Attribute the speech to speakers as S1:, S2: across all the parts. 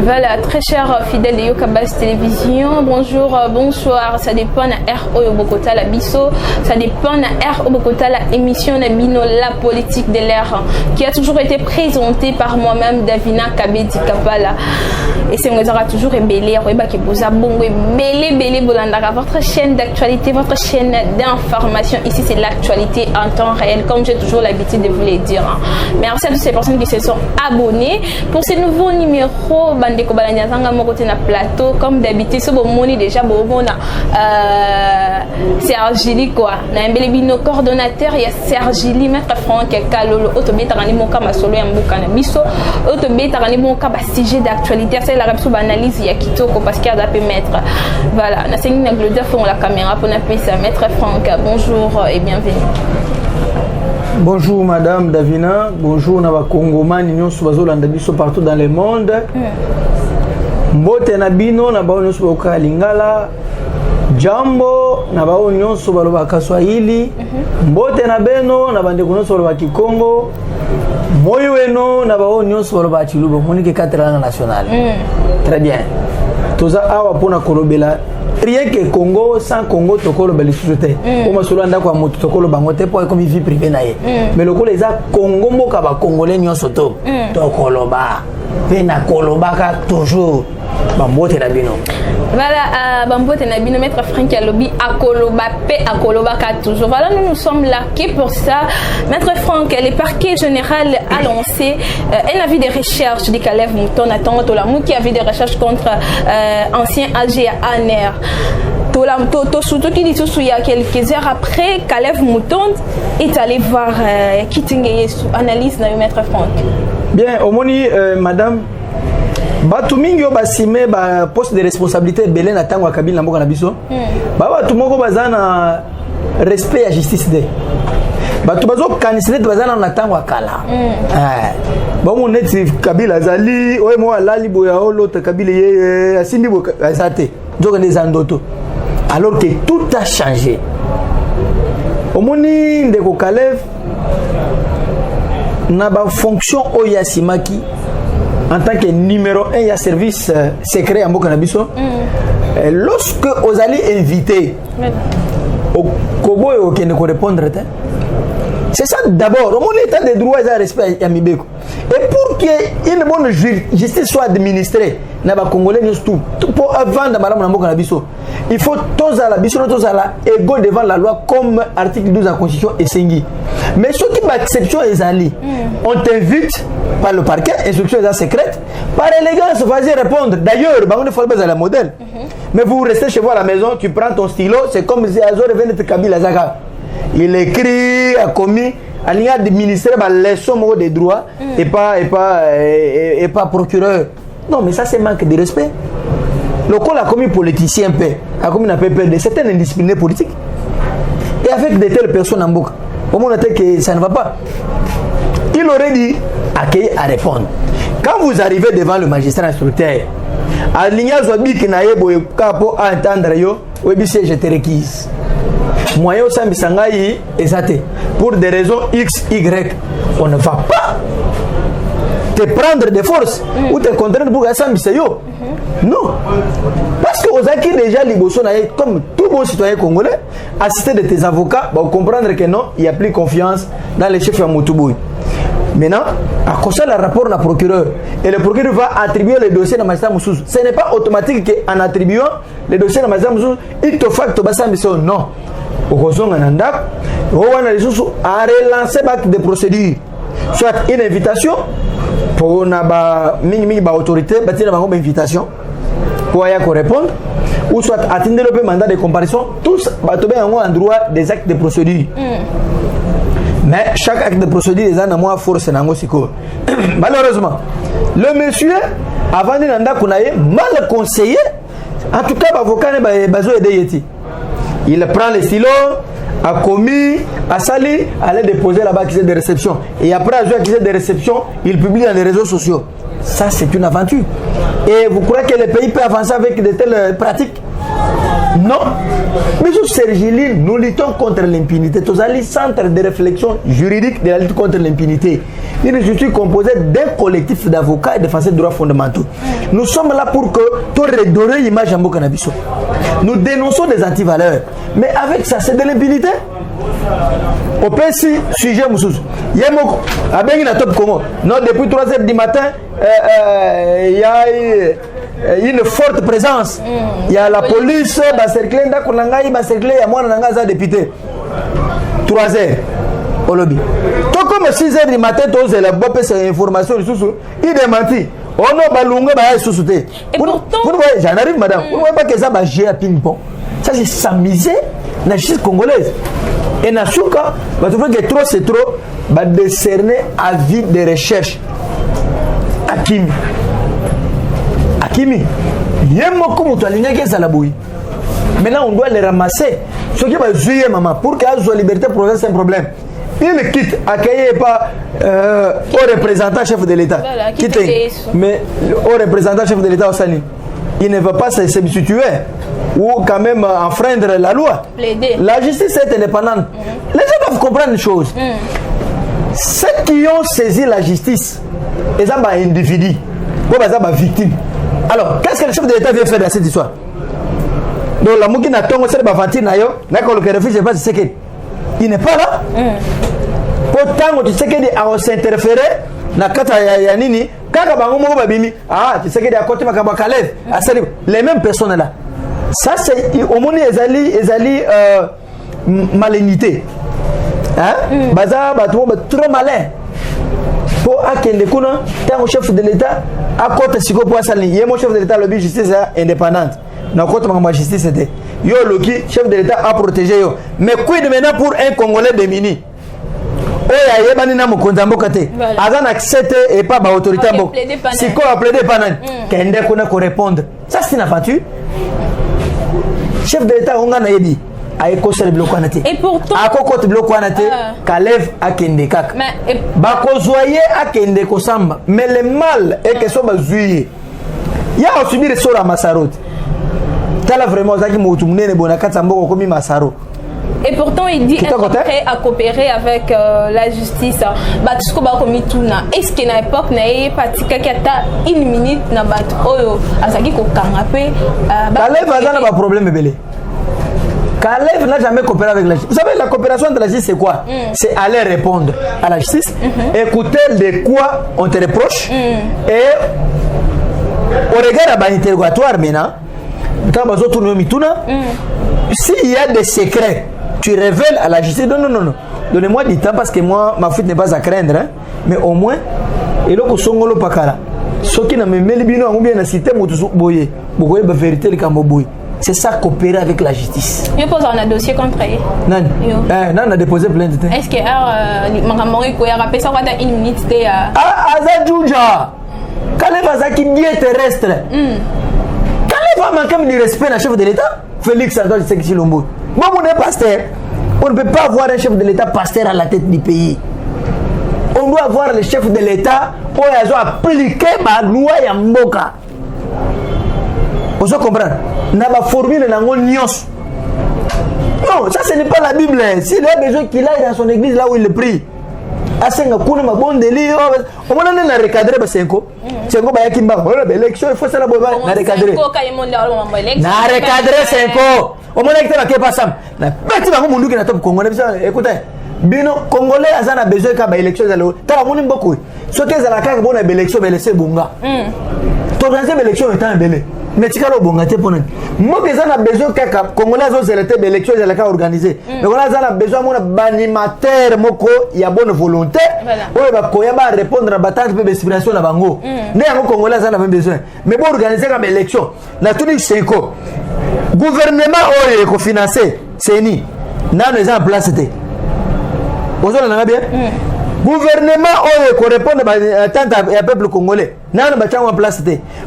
S1: Voilà, très chers fidèles de Yokabas Télévision, bonjour, bonsoir, ça dépend de R.O. Bokota la Bisso, ça dépend de R.O. Bokota la émission de Bino, la politique de l'air, qui a toujours été présentée par moi-même, Davina Kabedi Kapala. Et c'est moi qui aura toujours ébélé, votre chaîne d'actualité, votre chaîne d'information. Ici, c'est l'actualité en temps réel, comme j'ai toujours l'habitude de vous le dire. Merci à toutes ces personnes qui se sont abonnées pour ces nouveaux numéros. Plateau comme d'habitude ce moni déjà Sergili quoi na mbelebino coordonnateur ya Sergili maître Franck Kalolo autobetani moka masolo ya mbuka na biso autobetani moka ba sujet d'actualité c'est la rapso analyse ya kitoko parce qu'il y a d'appel maître voilà na sengi na Glodia font la caméra pour na pesa maître Franck bonjour et bienvenue.
S2: Bonjour Madame Davina, bonjour Nava Congomani nyonso bazolanda biso partout dans le monde. Mbote na bino na bao nyonso bakoka lingala. Jambo na bao nyonso balobaka Swahili. Mbote na beno na bandeko nyonso balobaka Kikongo. Moyo weno na bao nyonso balobaka Chiluba, monike 4 langues nationales. Très bien. Toza awa pona kolobela rien que Congo sans Congo tokolo beli société o masolo anda kwa moto tokolo bango te pour comme vie privée na ye mais le kolo eza Congo mboka ba congolais nyonso to tokolo ba pena koloba ka toujours bambote na bino
S1: voilà bambote na bino maître Franck Alobi akoloba pe akoloba ka toujours voilà nous sommes là qui pour ça maître Franck le parquet général a lancé un avis de recherche de Kalev Mouton attend Tolamou qui avait des recherches contre ancien AG à ANR surtout qui dit tout il y a quelques heures après Kalev Mouton est allé voir Kitingé analyse na maître Franck.
S2: Bien au moni madame batu mingi yo basime ba poste de responsabilité belé na tango Kabila na mboka na biso ba batu moko bazana respect ya justice de batu bazo kanisete bazana na tango akala ba mo neti Kabila zali oye mo alali boya l'autre Kabila ye asindi bo azate donc les andoto alors que tout a changé omoni ndeko Kalev na ba fonction oyasimaki en tant que numéro 1 il y a service secret à Mboka na biso lorsque vous allez inviter au Kobo et au Kende ko répondre c'est ça d'abord au moins l'état des droits et respect à Mibeko et pour que une bonne justice soit administrée na ba congolais tout pour avant de madame na Mboka na biso il faut tous à la biso tous à la égaux devant la loi comme article 12 de la constitution et sengi mais ce qui exception est ali on t'invite par le parquet instruction est secrète par élégance vas-y répondre d'ailleurs on ne faut pas à la modèle mais vous restez chez vous à la maison tu prends ton stylo c'est comme si Azor venait de Kabila Zaka il écrit a commis à l'égard du ministère les sommes des droits et pas procureur non mais ça c'est manque de respect le col a commis politicien a commis un peu de certaines indisciplinées politiques et avec de telles personnes en boucle au moment que ça ne va pas il aurait dit accueillir à répondre quand vous arrivez devant le magistrat instructeur à l'ignace wabiki na yebo kapo à entendre yo webisi je te requise moyen au sambi sangai ezate pour des raisons x y on ne va pas te prendre de force ou te contraindre pour sambi yo non parce que aux acquis déjà liboso na comme tout bon citoyen congolais assisté de tes avocats va comprendre que non il y a plus confiance dans les chefs à Moutouboui. Maintenant, à cause de rapport à procureur, et le procureur va attribuer les dossiers à magistrat Moussous. Ce n'est pas automatique qu'en attribuant les dossiers à magistrat Moussous, il te fait que tu mission. Non. Au cause de l'andak, on a relancé des procédures. soit une invitation pour na ba mingi ba autorité batina bango ba invitation pour y répondre, ou soit atteindre le mandat de comparaison, tous ont en droit des actes de procédure. Mais chaque acte de procédure est en moins force. Malheureusement, le monsieur, avant de mal conseillé, en tout cas, l'avocat n'a pas aidé. Il prend le stylo, a commis, a sali, allait déposer là-bas accusé de réception. Et après avoir accusé de réception, il publie dans les réseaux sociaux. Ça, c'est une aventure. Et vous croyez que le pays peut avancer avec de telles pratiques? Non. Mais sur Sergili, nous luttons contre l'impunité. Tous les centres de réflexion juridique de la lutte contre l'impunité. Je suis composé d'un collectif d'avocats et de défenseurs des droits fondamentaux. Nous sommes là pour que tu redorer l'image en Bokanabiso. Nous dénonçons des antivaleurs. Mais avec ça, c'est de l'impunité. Au PC, sujet Moussous. Yemoko, à Benina Top Congo. Non, depuis 3h du matin, il y a une forte présence. Il y a la police, il y a cercle, il y a moi, il député. 3h au lobby. Tout comme 6h du matin, tu as la bonne information, il démentit. Oh non, balunga ba sous-souté. Vous voyez, j'en arrive, madame. Vous ne voyez pas que ça va jouer à ping-pong. Ça, c'est s'amuser dans la justice congolaise. Et dans ce cas, vous trouvez que trop c'est trop, va décerner avis de recherche. Akimi. Maintenant, on doit les ramasser. Ce qui va jouer, maman, pour qu'elle soit liberté provinciale, c'est un problème. Il quitte, accueilli pas au représentant chef de l'État. Voilà, mais au représentant chef de l'État au Sali, il ne va pas se substituer ou quand même enfreindre la loi. Plaider. La justice est indépendante. Les gens doivent comprendre une chose. Ceux qui ont saisi la justice, ils sont des individus, ils sont des victimes. Alors, qu'est-ce que le chef de l'État vient faire dans cette histoire? Donc, la mouki n'a pas de aventure, il n'est pas là. Pourtant, tu sais qu'il a s'interféré dans le nini. Tu sais qu'il a côté les mêmes personnes là. Ça, c'est au moins les malignité. Baza, trop malin. Pour akende kuna, tant chef de l'État, à côté siko pour ça, il y a mon chef de l'État, le justice indépendante. Dans côté ma justice c'était. Yo Loki, chef de l'État a protégé yo. Mais quid maintenant pour un Congolais démuni? Oya yebani na mukonzambo kate. Azan accepte et pas ba autorité mbo. Siko a plaidé panan. Kende kuna ko répondre. Ça c'est une aventure. Chef de l'État on a yebi. Et pourtant, mais le mal est que ça va jouer. Il y a aussi des sorts à Massarot. Vraiment,
S1: et pourtant, il dit être prêt à coopérer avec la justice. Est-ce qu'à une époque, il y a une minute, il y a un
S2: problème. Kalev n'a jamais coopéré avec la justice. Vous savez, la coopération de la justice, c'est quoi? C'est aller répondre à la justice, écouter de quoi on te reproche, et au regard de l'interrogatoire maintenant, quand on va tourner au mituna, s'il y a des secrets, tu révèles à la justice. Non. Donnez-moi du temps parce que moi, ma fuite n'est pas à craindre. Hein, mais au moins, et là, Songolo Pakala. Ce qui n'a même pas bien la cité, Boye, Boye, la vérité, le Camboboy. C'est ça, coopérer avec la justice.
S1: Je pose un dossier contre elle.
S2: Non, on a déposé plein de temps.
S1: Est-ce que il a rappelé ça une minute?
S2: Ah, Azadjouja! Kalev Azaki bien terrestre. Kalev a manqué du respect à chef de l'État. Félix Antoine Tshisekedi Tshilombo. Bon, on est pasteur. On ne peut pas avoir un chef de l'État pasteur à la tête du pays. On doit avoir le chef de l'État pour appliquer ma loi et Mboka. Vous comprenez? N'a pas formule dans mon nios. Non, ça ce n'est pas la Bible. S'il a besoin qu'il aille dans son église là où il le prie. Asenga kuna ma bon délire. On m'a donné la recadrer Senko. Senko ba yakimba. On a l'élection, il faut ça la boba na recadrer. Na recadrer Senko. On m'a dit que pas ça. Na petit ba mundu ki na top Congo. Écoutez, bino Congolais azana besoin ka ba élection za lo. Tala moni mboko. Soki za la ka bona élection ba laisser bunga. T'organiser l'élection étant belé. mais tu as le bon gâté pour nous. Moi, que ça a besoin que Congolais ont célébré l'élection, ils ont organisé. Mais on a besoin d'un animateur, il y a bonne volonté. On va répondre à la bataille de l'inspiration à Bango. Les Congolais ont besoin. Mais pour organiser une élection, la Tunisie, c'est quoi? Gouvernement est financé, c'est ni. Nous sommes en place. Vous avez bien? Gouvernement qui répond à l'attente du peuple congolais. Nous sommes en place.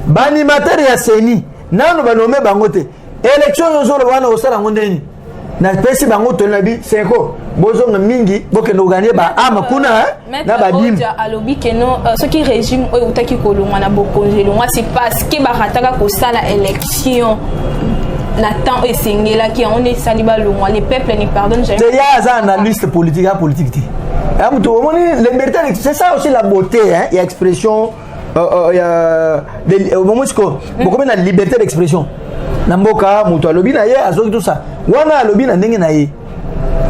S2: Banimateur ya seni. Nous sommes nommés Bangote. Élection, nous sommes en place. Na pesi bango to nabi seko bozo mingi boke no gagner ba ama kuna na ba dim
S1: alobi keno ce qui régime o utaki kolongwa na bokonzi longwa c'est parce que ba rataka ko sala élection Nathan et Sengela qui on est saliba longwa les peuples ne pardonnent jamais.
S2: Il y a un analyste politique c'est ça aussi la beauté hein, il y a expression il y a beaucoup de liberté d'expression. Namboka muto alobi na ye azoki tout ça wana alobi na ndenge na ye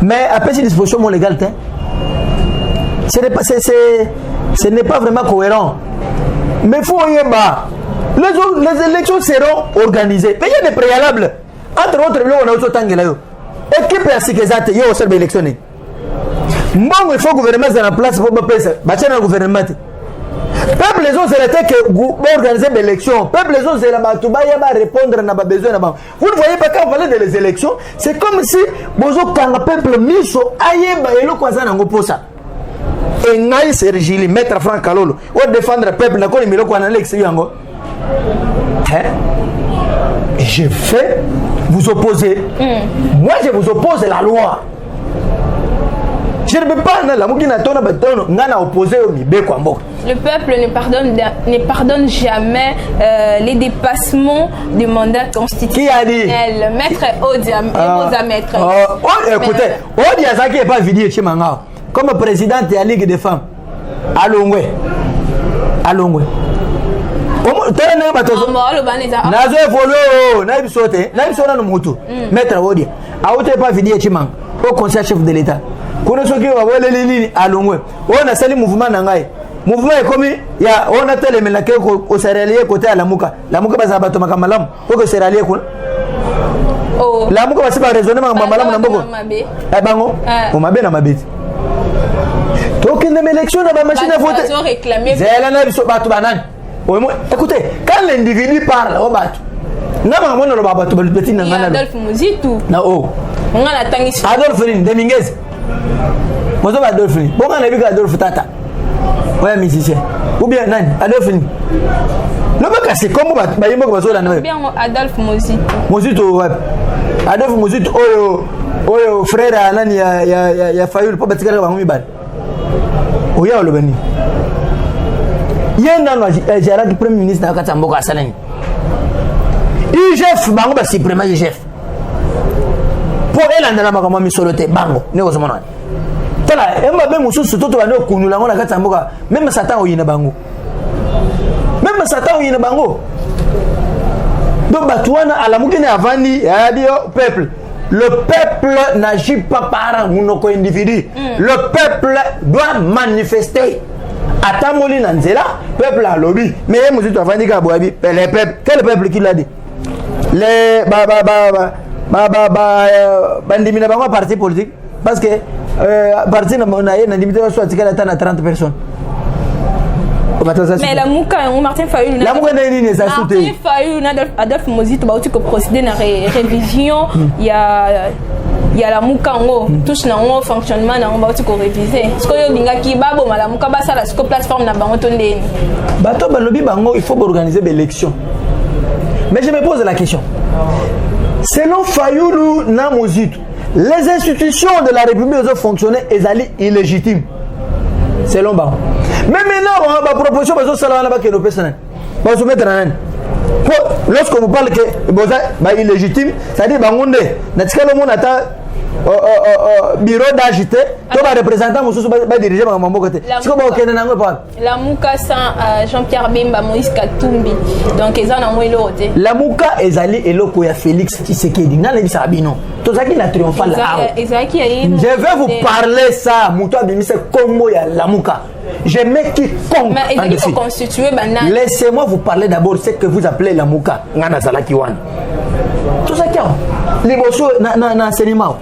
S2: mais après cette disposition légale ce n'est pas vraiment cohérent mais faut yeba les élections seront organisées mais il y a des préalables entre autres on a auto tangela yo équipe ya sikezate yo serbe électionner mbongo il faut gouvernement dans la place pour pesa bachana gouvernement peuple les autres c'était que organiser des élections peuple les autres c'est la batuba ya ba répondre na ba besoin na ba vous ne voyez pas quand on parle de les élections c'est comme si bozo kanga peuple miso ayeba elo kwaza na ngoposa et ngai Sergili maître Franck Kalolo o défendre le peuple na ko nimelo kwa na Alex yango hein je vais vous opposer moi je vous oppose la loi. Je ne peux pas la mukina tona batono ngana opposer au mibe kwa mboka.
S1: Le peuple ne pardonne jamais les dépassements du mandat constitutionnel.
S2: Qui a dit?
S1: Maître Odia, maître.
S2: Écoutez, Odia Zaki n'est pas vidé chez Manga. Comme présidente de la Ligue des femmes. Allongwe. Nazo évolué, naïb sauté no moto. Maître Odia. Aote pas vidé chez Manga. Au conseil chef de l'État. Kuna soki wa wale lini alongwe. On a sali mouvement nangai. Mouvement est comme ya on a télé mais ke ko seralier côté à la muka baza bato makamalam ko seralier ko oh la muka basi ba raisonnement makamalam na mboko bango o mabe na mabeti to kende élection na ba machine à voter zela na biso bato banani écoutez quand l'individu parle au bato na ba mona lo bato beti na ngana
S1: Adolphe Muzitu
S2: na o
S1: ngana tangisi
S2: Adolphe Dominguez mozo ba Adolphe bon ngana bi Adolphe Tata. Ouais, musicien. Ou bien, non, Adolphe. Le mec, c'est comme
S1: bien Adolphe Mozitu.
S2: Mozitu, ouais. Adolphe Mozitu, oh, frère, il y a failli le pape de Bangouibal. Oh, il y a le béni. Il y a un premier ministre de Katamboka Salani. IGF, Bango, c'est le premier IGF. Pour elle, on a un peu de soloté, Bango, néo-zomanois. Voilà, et moi même sous tout le monde la ngona katamboka même Satan oyina bango. Même Satan oyina bango. Donc batouana ala mukene avandi ya dio peuple. Le peuple n'agit pas par un individu. Le peuple doit manifester. Atamoli nanzela, peuple a lobby. Mais Mozitu avandi ka boabi, le peuple, quel peuple qui l'a dit? Les bandimina bango parti politique parce que parti na limité soit à 30 personnes.
S1: Mais la mouka Martin Fayulu
S2: la mouka n'est ça
S1: Martin Fayulu Adolphe Mozitu ba uti ko procéder na révision il y a la mouka ngo touche na ngo fonctionnement na ba uti ko réviser ce que yo linga ki babo la mouka ba sala ce plateforme na bango to ndeni
S2: bato ba lobi bango il faut organiser des élections. Mais je me pose la question, selon Fayulu na Mozitu les institutions de la République ont fonctionné et sont illégitimes. Selon Bango. Mais maintenant, on a une proposition de salaire là-bas qui est le personnel. On se met dans un. Lorsqu'on vous parle que c'est illégitime, ça dit Bangonde, n'a-t-il le monde attend bureau d'agité to ba représentant mosusu ba diriger ba mambo côté siko ba okende nango pa
S1: Lamuka sans Jean-Pierre Bemba Moïse Katumbi donc eza na mo elote
S2: Lamuka ezali eloko ya Félix Tshisekedi ngala bisa bino tozaki na triomphal
S1: je
S2: vais vous parler ça muto abimise kombo ya Lamuka je mets quiconque laissez-moi vous parler d'abord ce que vous appelez Lamuka ngana zalaki wana tout ça kia liboso na cinéma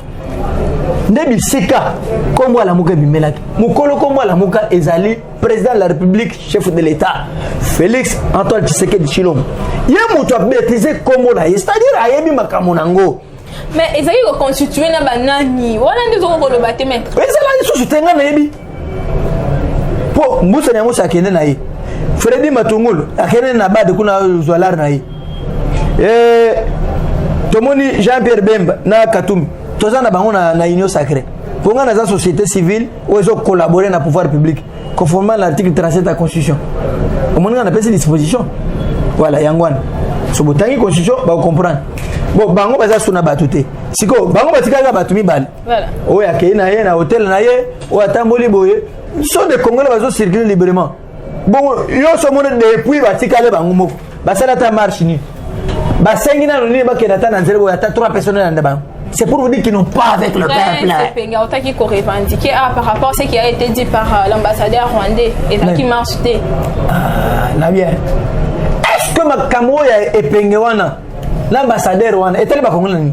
S2: Ndebi Sika, comme moi la Mouka Bimelak, Moukolo comme moi la Mouka Ezali, président de la République, chef de l'État, Félix Antoine Tshisekedi Tshilombo. Il y a moutou à bêtiser comme là, c'est-à-dire Ayebi Makamonango.
S1: Mais Ezali ko constitué na banani, wana ndio ko lo baté maître.
S2: Mais c'est là sous tenga na yebi. Po mbusa na musa kende na yi. Freddy Matungulu akene na bade kuna zolar na yi. Tomoni Jean-Pierre Bemba na Katumbi. Tozana bango na union sacrée. Pour nga na société civile ou ils ont collaboré dans le pouvoir public conformément à l'article 37 de la constitution. Au moins on a ces dispositions. Voilà yangwan. So botangi constitution ba comprendre. Bon bango baza suna batute. Siko bango batikaka batumi bal.
S1: Voilà.
S2: O ya ke na ye na hôtel na ye o atamboli boye. Sont des Congolais bazo circuler librement. Bon yo so mona depuis batikale bango moko. Basala ta marche ni. Basengi na noni ba kenata na nzela boya ta 3 personnes na ndaba. C'est pour vous dire qu'ils n'ont pas avec le peuple.
S1: Qui revendiqué par rapport à ce qui a été dit par l'ambassadeur rwandais et qui marche.
S2: Ah, bien. Est-ce que ma Kamoya et Pengewana, l'ambassadeur rwandais, est-elle pas congolais?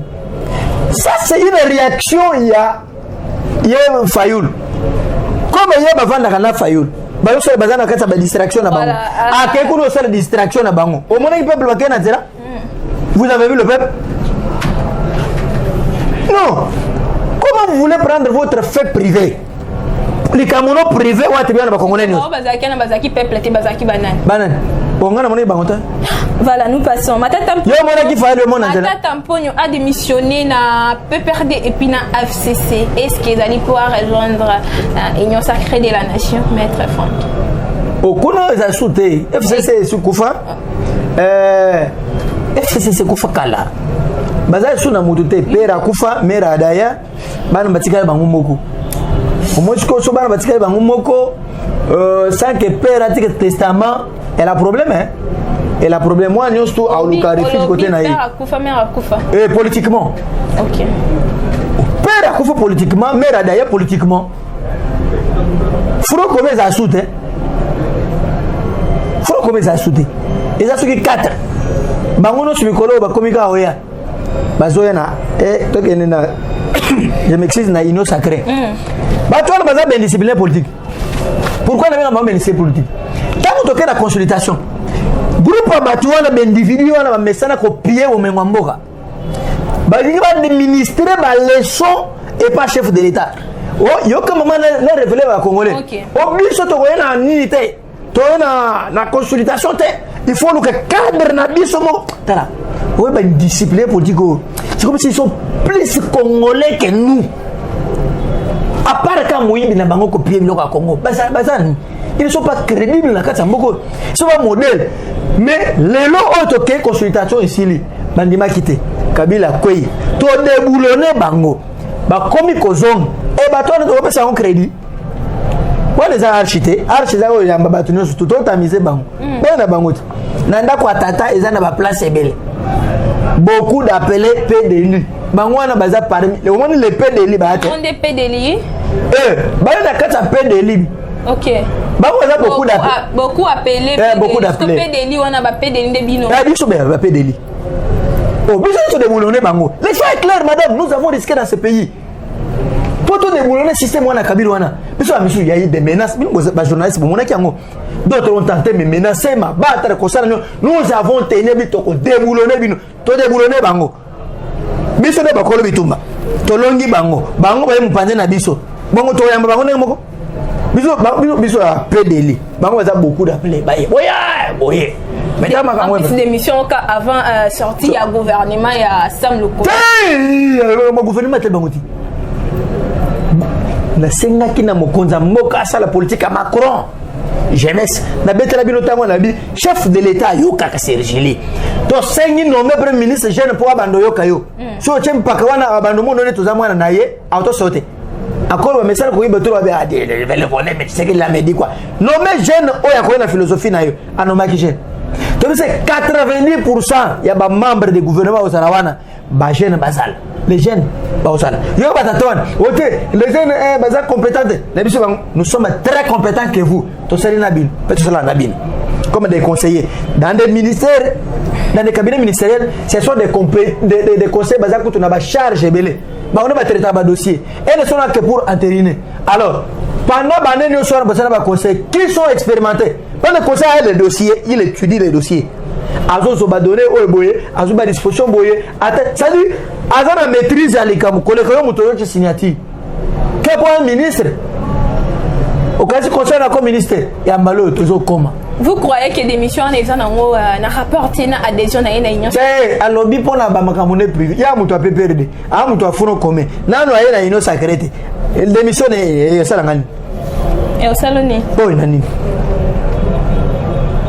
S2: Ça, c'est une réaction. Il y a Fayoul. Comme il y a Bavanda Fayoul. Bayo so bazana kata ba distraction na bango. Ah, quelqu'un nous sert distraction na bango. Au moment où le peuple va gagner na vous avez vu le peuple? Non. Comment vous voulez prendre votre fait privé? Les Camerounais privés ou à bien Congolais?
S1: Voilà, nous passons. Matata Tamponio a démissionné na PPRD et puis na FCC. Est-ce qu'ils allaient pouvoir rejoindre l'Union sacrée de la nation, Maître Franck?
S2: Okuna za souté. FCC Soukoufa. FCC Soukoufa Kala. Baza suna mutute pera kufa mera daya bana batikala bangu moko omochiko so bana batikala bangu moko sans que pera tique testament elle a problème hein elle a problème moi nyos to a lukarifie côté na yi
S1: pera kufa mera kufa
S2: politiquement
S1: OK
S2: pera kufa politiquement mera daya politiquement fro comme ça soute fro comme ça soute et ça qui 4 bangu no subikolo ba komika oya bazoyana je m'excuse na union sacrée. Bah toi on a besoin discipline politique. Pourquoi on a besoin de discipline politique? Quand on a la consultation, groupe abatuana d'individus on a messana copier au mengwamboka. Bah il va administrer ba leçon et pas chef de l'État. Oh yo comme maman les révéler ba congolais. Au biso to koyena unité. To na consultation te il faut que cadre na biso mo tala. Oui, ben discipline politique. C'est comme s'ils sont plus congolais que nous. À part quand Moïse n'a pas copié le Congo, ils ne sont pas crédibles dans la carte. Ils sont pas modèles. Mais les lots autres que consultation ici, Bandima quitté. Kabila Kouy. Tout déboulonné Bango. Bah, comme ils causent. Et bah, toi, on ne peut pas crédit. Moi, les archités, archités, ils ont battu nous tout le temps misé Bango. Ben, à Bango. Nanda Kwatata, ils ont place belle. Beaucoup d'appelés PDL. Bangwana baza parmi le moment les PDL ba
S1: on des PDL
S2: ba na kata PDL.
S1: OK.
S2: Bangwana beaucoup d'appelés.
S1: Beaucoup appelés.
S2: Beaucoup d'appelés.
S1: PDL on a ba PDL de bino.
S2: Biso ba PDL. Oh, biso to déboulonner bango. Les choses est clair madame, nous avons risqué dans ce pays. Pour tout déboulonner système wana Kabila wana. Biso amisu il y a eu des menaces, ba journaliste bon monaki yango. D'autres ont tenté de me menacer, ma battre, nous avons tenu à déboulonner, to déboulonner bango. Biso de bakolo bitumba. Tolongi bango. Bango ba mupande na biso. Bango to yamba bango nemoko. Biso a PDL. Bango a beaucoup d'appelés. Boye.
S1: Mesdames, en d'émission avant sortie à gouvernement il y a Sam Loko.
S2: Mon gouvernement est bangoti. La senga qui na mokonza mboka sa la politique à Macron. jeunesse na betela bino tango na bi chef de l'état yoka ka sergili to sengi nommé premier ministre jeune pour abando yoka yo so tiem paka wana abando mo none tozamwana na ye auto sauter akolo message ko yibeto ba a le volet mais c'est que la me dit quoi nommé jeune oya ko na philosophie na yo anomaki jeune to c'est 90% ya ba membre du gouvernement au Sarawana ba jeune basal les jeunes ba au Sala yo ba tatone OK les jeunes baza compétents nous sommes très compétents que vous to sali na bin peut sala na bin comme des conseillers dans des ministères dans des cabinets ministériels ce sont des conseils baza ko na ba charge belé ba on va traiter ba dossier et ne sont là que pour entériner alors pendant l'année nous sommes ba conseils qui sont expérimentés pendant le conseil a les dossiers il étudie les dossiers azo ba donner au boye azo ba disposition boye ça dit azana maîtrise à l'écam koleka muto yo signature que pour un ministre au cas où conseil comme ministre ya malo toujours comment
S1: vous croyez que des missions les gens na rapporté na adhésion na union
S2: c'est alobi pona ba makamone privé ya muto a PPRD a muto a fono commun nanu aye na union sacrée démission e sala ngani
S1: e osaloni
S2: boy nani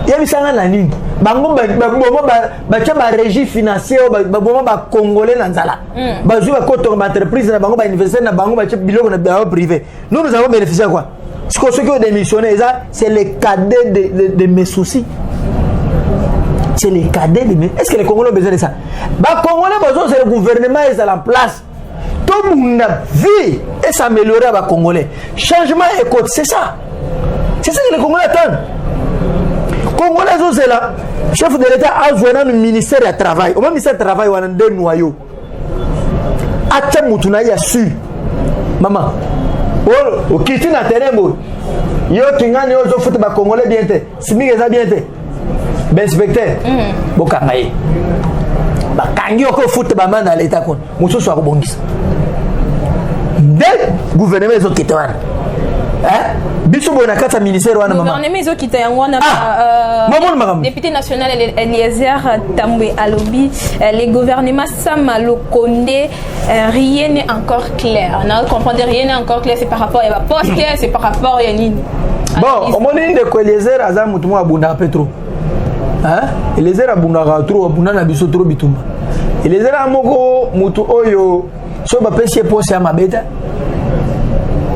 S2: ya bisanga nani bango ba régie financière ba congolais na nzala ba jouer ko entreprise na bango ba université na bango ba biloko na privé nous avons bénéficié quoi ce qui ont démissionné ça c'est les cadets de mes soucis c'est les cadets de mes est-ce que les Congolais ont besoin de ça ba Congolais besoin c'est le gouvernement est à la place tout le monde vit et s'améliorer ba Congolais changement écoute c'est ça que les Congolais attendent Congolais c'est là chef de l'État a joué dans le ministère du travail au ministère du travail on a deux noyaux atta mutuna ya su maman o kiti na terrain bo yo kingani yo zo foot ba Congolais bien te simi eza bien te ben inspecteur boka maye ba kangi ko foot ba man na l'État kon mususu akobongisa de gouvernement zo kitwana biso bona kata ministère wana mama
S1: gouvernement zo kita yango wana député national Eliezer Tambwe alobi les gouvernements Samalo Kondé rien n'est encore clair on comprend rien n'est encore clair c'est par rapport à la poste c'est par rapport à nini
S2: bon on moni de ko Eliezer aza mutumo abunda petro Eliezer abunda trop abunda na biso trop bitumba Eliezer amoko mutu oyo so ba pesi poste ya mabeta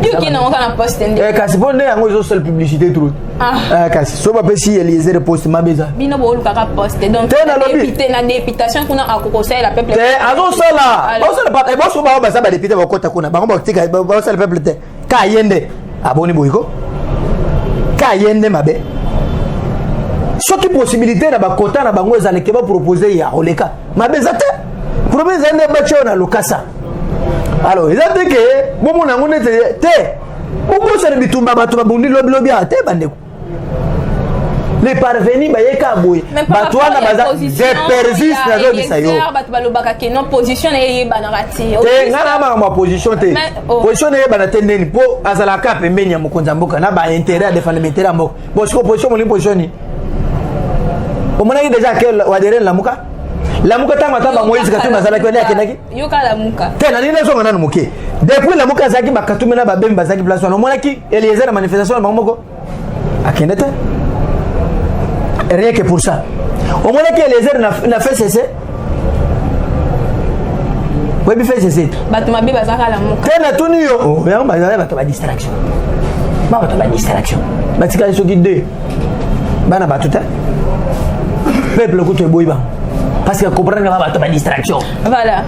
S1: qui n'a aucun poste
S2: kasi bonne yango izo seule publicité trop kasi so ba pesi Eliezer poste mabeza
S1: bino bo luka poste donc député na députation kuna akokosela la peuple
S2: azo sala ba sala pas e bo so ba ba sa ba député ba kota kuna ba ngo ba tika ba sala peuple te ka yende aboni boyiko ka yende mabe so ki possibilité na ba kota na bango ezale ke ba proposer ya oleka mabeza te proposer ne ba chona lokasa alors ils ont dit que bon mon angone te on se bitumba bato babundi lobi ate bandeko les parvenus bayeka boye bato wana baza des persistes na zo bisayo
S1: bato balobaka ke non position e banarati
S2: te ngana ma position te position e banate neni po azala ka pembeni ya mokonza mboka na ba intérêt à défendre l'intérêt mboka bon ce position mon position ni au moins déjà que wadere la muka la muka tanga tamba Moïse katuma zala ko ndaki ndaki
S1: yoka la muka
S2: tena nini zonga nanu muke depuis la muka zaki bakatuma na babembe bazaki place wana mona ki Eliezer la manifestation na moko akende te rien que pour ça au moins que Eliezer na fait cesser ouais bi fait cesser
S1: batuma be bazaka la muka
S2: tena tuni yo oh ya bazala bato ba distraction batika so guide bana batuta peuple ko to boyiba parce que comprendre pas ta distraction
S1: voilà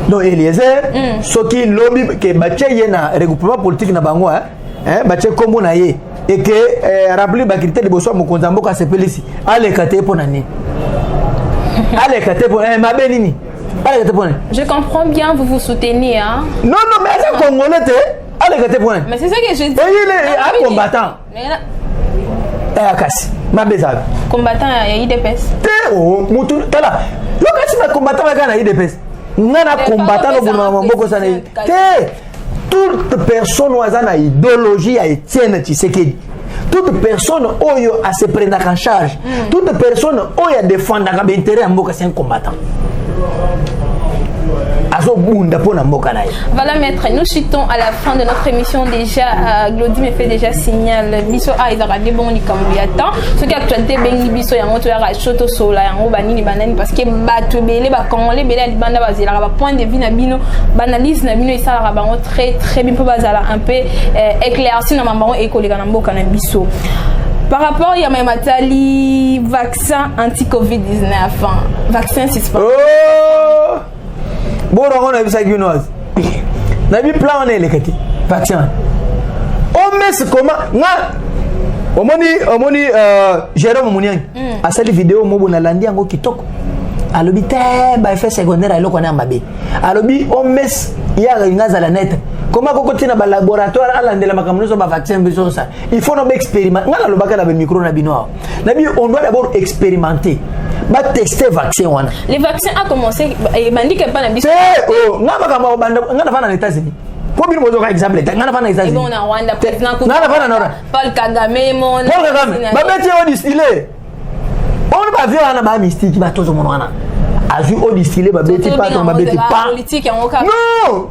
S2: donc Eliezer ce qui lobby que bache yena regroupement politique na bango bache kombo na ye et que rappeler ba critère de boso mokonza mboka sepelisi ale kate pona ni ale kate pona ma benini ale kate pona
S1: je comprends bien vous vous soutenez hein
S2: non mais c'est congolais te ale kate pona
S1: mais c'est ça que je dis
S2: il est un combattant akasi mabeza
S1: combattant ya IDPS
S2: te o mutu tala lokasi na combattant ba na IDPS ngana combattant no buna mamboko sana te toute personne waza na idéologie à Etienne Tshisekedi toute personne oyo a se prendre en charge toute personne oyo a défendre ka intérêt ya mboka c'est un combattant azobunda pona mboka na ye.
S1: Voilà maître, nous chutons à la fin de notre émission déjà. Glody me fait déjà signal biso a ezaka de bon likambo ya temps. Ce qui actualité bengi biso ya moto ya choto sola yango banini banani parce que bato belé ba congolais belé ali banda bazela ba point de vue na bino, banalise na bino isala bango très très bien pour bazala un peu éclairci na mamango ekoleka na mboka na biso. Par rapport à Matali, vaccin anti-Covid-19, vaccin suspens.
S2: Oh! Bon, on a vu ça, Guinoise. On a vu plan, on est les vaccin. On met ce comment? On m'a dit, Jérôme Mouniang, à cette vidéo, on a landé en Kitoko. À l'hôpital, bah, effet secondaire, à l'eau, on a un babé. À l'hôpital, on met, il y a une gaz à la net. Comment on continue dans le laboratoire à l'endroit de la vaccin, il faut nous expérimenter. On doit d'abord expérimenter. Tester le vaccin.
S1: Les vaccins ont commencé. Il m'a dit que pas
S2: l'habitude. On a les États-Unis. Pour bien vous exemple, on a les États-Unis.
S1: On a Rwanda, président
S2: Paul Kagame, on distillé. On va voir un mystique qui va tout le monde. Azu au distillé, pas politique. Non,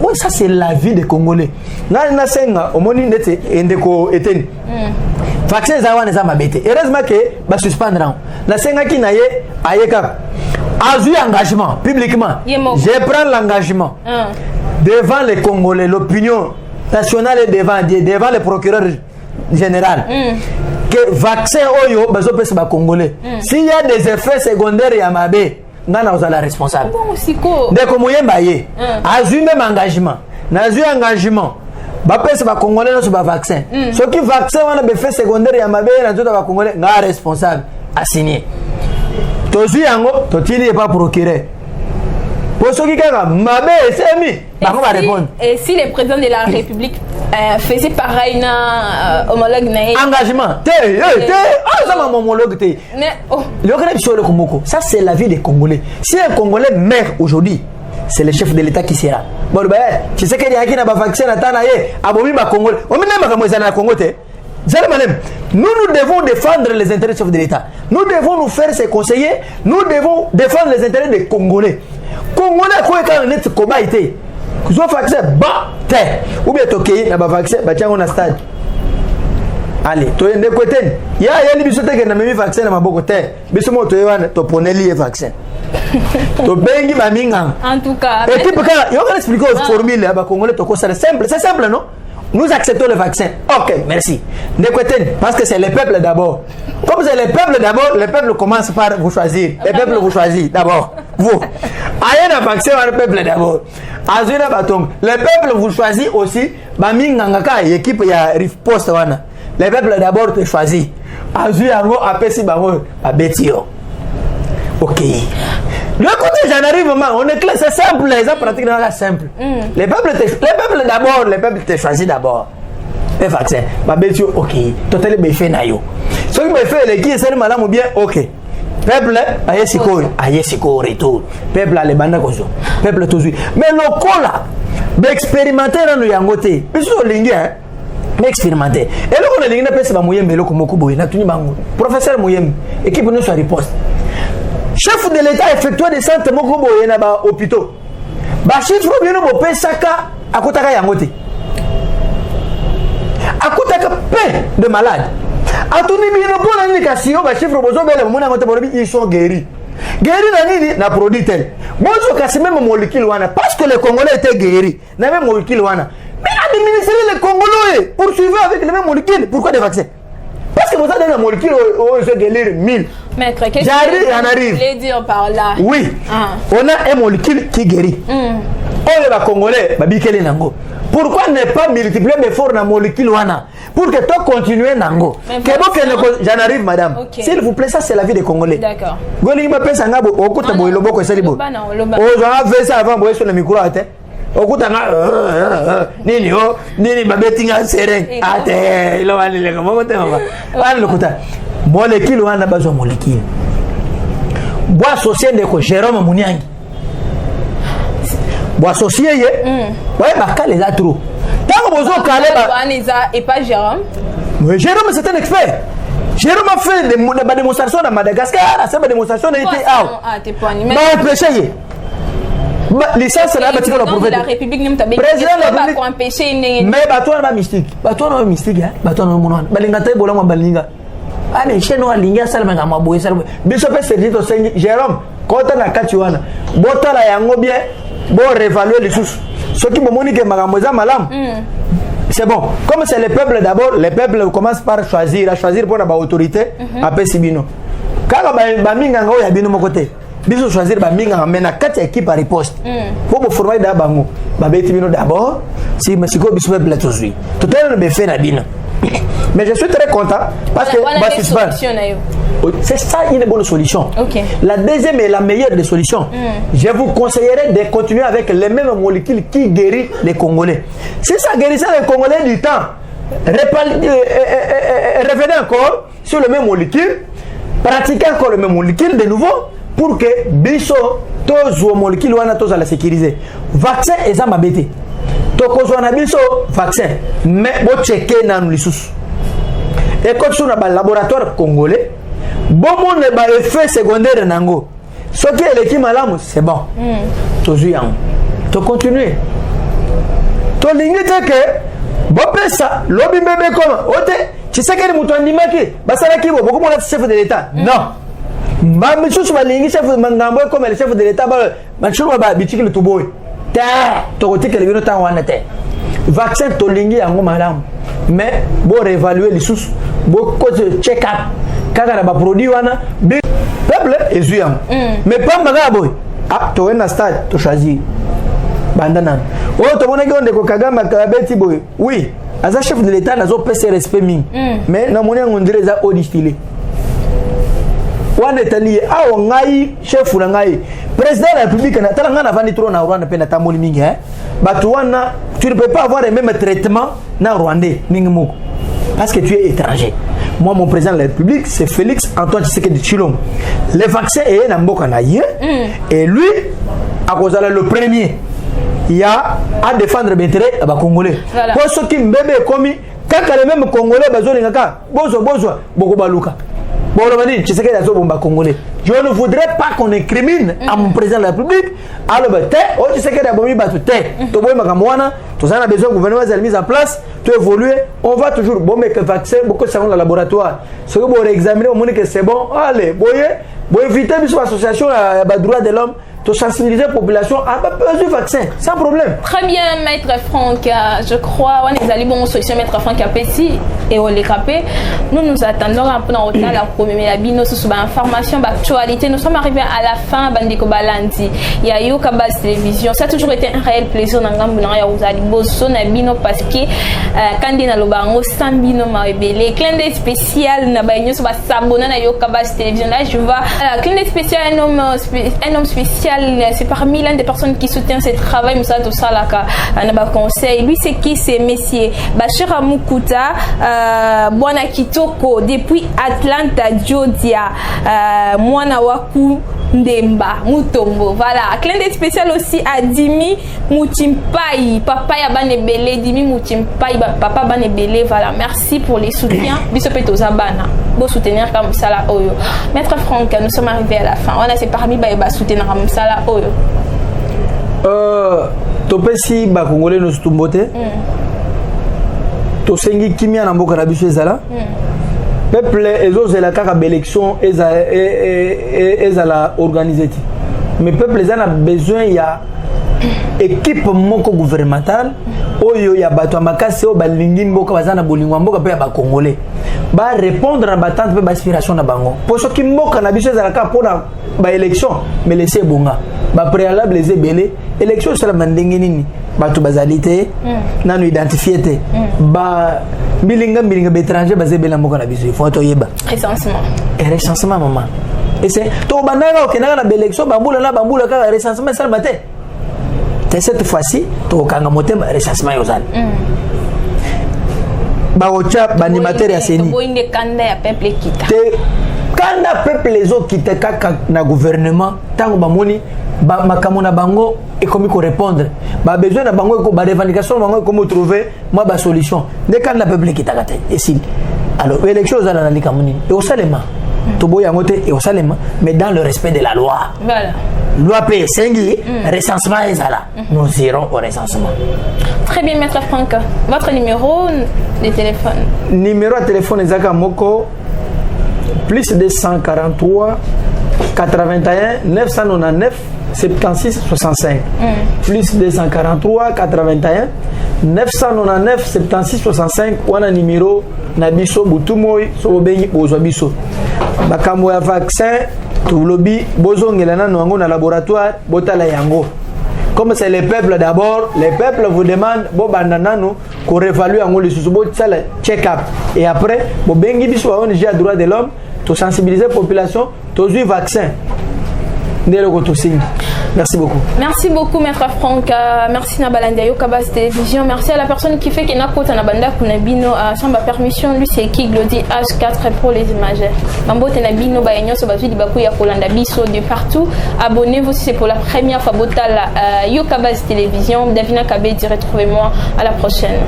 S2: oui, ça c'est la vie des Congolais. Na senga omoni ndete endeko eteni. Vaccin za wana za mabete. Heureusement que ba suspendre. Na senga ki na ye ayeka. Azu engagement publiquement. Je prends l'engagement devant les Congolais, l'opinion nationale et devant le procureur général. Que vaccin oyo bazo pesa ba Congolais. S'il y a des effets secondaires ya mabe, ngana ozala responsable. Ndeko Muyemba ye. Azu même engagement. Nazu engagement. Ba pesa ba Congolais no ba vaccin. Ce qui vaccin wana be effet secondaire ya mabe na tota ba Congolais nga responsable a signé. Tozu yango totili pas procureur. Pour ceux qui kaka mabe semi, ba ko ba répondre.
S1: Et si le président de la République faisait pareil na homologue na
S2: engagement ça m'a homologue ça c'est la vie des Congolais. Si un Congolais meurt aujourd'hui, c'est le chef de l'État qui sera bon. Tu sais qu'il y a qui n'a pas vaccin à Tanaye abomi ba Congolais on même comme ça na Congo te. Nous devons défendre les intérêts du chef de l'État. Nous devons nous faire ses conseillers. Nous devons défendre les intérêts des Congolais. Congolais quoi quand net combat été que vaccin bah terre ou bien toqué na ba vaccin ba tiango na stade. Allez to yende kweten ya li biso te na memi vaccin na maboko terre biso moto yewana to poneli vaccin to bengi ba minga.
S1: En tout cas
S2: et puis quand yo va expliquer aux formules ba Congolais to ko c'est simple non. Nous acceptons le vaccin. OK, merci. Parce que c'est le peuple d'abord. Comme c'est le peuple d'abord, le peuple commence par vous choisir. Le peuple vous choisit d'abord. Vous. Ayez un vaccin, le peuple d'abord. Azuna Batom. Le peuple vous choisit aussi. Bamingangaka, équipe, il y a riposte. Le peuple d'abord te choisit. Azuna Bango, Apesi Bango, Abetio. OK. Le côté j'en arrive, on est clair, c'est simple, les gens pratiquent simple. Les peuples d'abord, les peuples te choisissent d'abord. Les vaccins, Babetio, OK. Totalement fait nayo. Ce qui me fait les qui est malade ou bien OK. Peuple, aïe siko retour. Peuple les bandes comme ça. Peuple toujours. Mais le cola, d'expérimenter dans le yangote. Bisous lingue hein. D'expérimenter. Et là on a lingue pèse ba moyembe le comme kubo na tuni bango. Professeur moyembe, équipe nous soit riposte. Chef de l'État effectué des centres mokobo yena ba hôpitaux. Ba chiffre bien bo pesaka akotaka yangote. Akotaka paix de malade. Atuni bien bo na indication ba chiffre bozo bele mona ngote borobi ils sont guéris. Guéris na nini na produit tel. Bozo kasi même molécule wana parce que les Congolais étaient guéris. Na même molécule wana. Mais administrer les Congolais poursuivre avec les mêmes molécules. Pourquoi des vaccins? Parce que vous avez une molécule où je guérir 1000.
S1: Maître, qu'est-ce que vous voulez dire par là?
S2: Oui, on a une molécule qui guérit. On est Congolais, pourquoi ne pas multiplier mes efforts dans la molécule wana pour que tu continues nango? J'en arrive, madame. Okay. S'il vous plaît, ça c'est la vie des Congolais.
S1: D'accord.
S2: Vous avez fait ça avant, vous avez le micro. Okutanga nini babetinga sereng ate ilo walile kama wote mama wale lokuta molécule wana bazo molécule bois associé de ko Jérôme Mouniangi bois associé ye ouais ba les a trop tant bozo calé ba
S1: et pas Jérôme.
S2: Mais Jérôme c'est un expert. Jérôme a fait des démonstrations à Madagascar, à cette démonstration a été out.
S1: Ah t'es pas animé.
S2: Non, péché. licence là ba tika la prophète
S1: la République n'aime pas
S2: président la
S1: République pour empêcher une
S2: mais ba toi na mystique hein ba toi na mono balinga tay bola balinga ah mais chez nous alinga salama ngama boye salama biso pe c'est dit au Seigneur Jérôme kota na kati wana botala yango bien bon réévaluer les sous ceux qui momoni ke makambo za malam c'est bon comme c'est le peuple d'abord le peuple commence par choisir pour la autorité après sibino kaka ba minga ngo ya bino mokote biso choisir ba minga mena kati équipe à riposte pour former da bango ba beti bino d'abord si masiko biso peuple tozui tout est le fait na bino mais je suis très content parce que c'est ça une bonne solution.
S1: Okay.
S2: La deuxième et la meilleure des solutions. Je vous conseillerais de continuer avec les mêmes molécules qui guérissent les Congolais. Si ça guérissait les Congolais du temps, revenez encore sur les mêmes molécules, pratiquez encore les mêmes molécules de nouveau pour que biso tous les molécules wana tous à la sécuriser. Vaccin et ça m'a bêté. Tokozwa na biso vaccin mais bo checker na nulisus. Et quand sur un laboratoire congolais, bon monde ba effet secondaire nango. Ce qui est l'équipe malamu, c'est bon. Tozu yang. To continuer. To lingite que bo pesa lobi bébé comme ote tu sais que mutu andimaki basala kibo boko mona chef de l'état. Non. Ba misu ba lingi chef mangambo comme le chef de l'état ba chuma ba bitiki le tuboy. To kote que le bino ta wana te. Vaccin to lingi yango malamu. Mais bon réévaluer les sous bon cause check up kaka ba produit wana peuple ezuam mais pas magaboy ah to na stade to choisir bandana oh to mona gonde ko Kagame kabeti boy oui as un chef de l'état nazo pese respect ming mais na mona ngondire za eau distillée wana tali a ngai chef na ngai président de la République na tala ngana vandi trop na Rwanda pe na tamoli mingi hein batu wana tu ne peux pas avoir le même traitement na Rwandais mingi moko parce que tu es étranger. Moi mon président de la République c'est Félix Antoine Tshisekedi Tshilombo. Le vaccin est na mboka na ye et lui à cause de le premier il y a à défendre l'intérêt à Congolais. Pour ceux qui mbebe komi kaka les mêmes Congolais bazolinga ka bozo boko baluka. Bon, Congolais. Je ne voudrais pas qu'on incrimine à mon président de la République. Alors, tu sais qu'il y a des gens qui ont besoin du gouvernement de mise en place, tu évoluer. On va toujours, bon, mais que vaccin, beaucoup de savons dans le laboratoire. Ce que vous examiner, on montre que c'est bon. Allez, vous évitez l'association des droits de l'homme. De sensibiliser la population à besoin du vaccin, sans problème.
S1: Très bien, Maître Franck. Je crois on est allé bon solution Maître Franck à Petit et on les capé. Nous attendons un peu dans retard la première bino sur information d'actualité. Nous sommes arrivés à la fin bandiko balandi. Il y a eu Kabas télévision. Ça a toujours été un réel plaisir dans ngambu na ya uzali boso na bino parce que quand na lobango sambino ma rebelle. Clin d'œil spécial na ba nyoso ba s'abonner na yo Kabas télévision. Là je vois clin d'œil spécial un homme spécial. C'est parmi l'un des personnes qui soutient ce travail. Moussa Tossalaka, Anaba Conseil. Lui, c'est qui? C'est Messier Bachira Mukuta, Bwana Kitoko, depuis Atlanta, Georgia, Mwana Waku Ndemba, Mutombo. Voilà. Clin d'œil spécial aussi à Dimi Moutimpai, Papa Yabanebele, Dimi Moutimpai, Papa Banebele. Voilà. Merci pour les soutiens. Bisopeto Zabana. Beau soutenir comme ça là. Maître Franck, nous sommes arrivés à la fin. On a c'est parmi Baïba soutenir comme ça.
S2: Topesi ba Congolais no stumbote to sengi kimia na mboka na biso ezala peuple ezozela kaka élection ezala organisée mais peuple ezana besoin ya équipe moko gouvernementale oyo ya bato makasi o balingi mboka bazana bolingwa mboka pe ya ba Congolais ba répondre na batante pe ba aspiration na bango pour ce qui mboka na biso ezala ka pona ba élection mais laisser bonga ba préalable les ebele élection sala mandenge nini bato bazalité nanu identifier te ba milinga étranger bazebela mboka na biso faut to yeba recensement maman et c'est to bananga okena na élection bambula ka recensement sala maté cette fois-ci to kanga motema recensement yozali ba ocha banimateur ya seni
S1: boinde kanda ya peuple kita
S2: kanda peuple les autres qui te kaka na gouvernement tango bamoni ba makamona bango et comme ko répondre ba besoin na bango ko ba revendication bango comment trouver moi ba solution de kanda peuple kita kata et si alors élection za na likamoni et au salema to boya ngote et au salema mais dans le respect de la loi
S1: voilà
S2: loi PSNG, recensement est là. Nous irons au recensement.
S1: Très bien, Maître Franck. Votre numéro de téléphone?
S2: Numéro de téléphone est Moko, plus 243 81 999 76 65. Plus 243 81 999 76 65. Wana numéro Nabiso Boutumoy, Sobengi Bozobiso. Bakambo ya vaccin, tout lobby, Bozongelana Nwango na laboratoire, Botala Yango. Comme c'est le peuple d'abord, les peuples vous demandent Bobandanano qu'on réévalue en le sous check-up. Et après, Bobengi Biso a ONG à droit de l'homme, to sensibiliser la population, to jouer vaccin. Merci beaucoup.
S1: Merci beaucoup, Maître Franck. Merci Nabalanda Yokabas Télévision. Merci à la personne qui fait qu'il n'a pas Nabanda Kunabino à Samba Permission. Lui, c'est qui Glody H4 pour les images. Mambo Tenabino, Bayenyo, Sobazu, Dibakou, Yakolanda Biso de partout. Abonnez-vous si c'est pour la première fois. Botal Yokabas Télévision. Davina Kabedi, retrouvez-moi à la prochaine.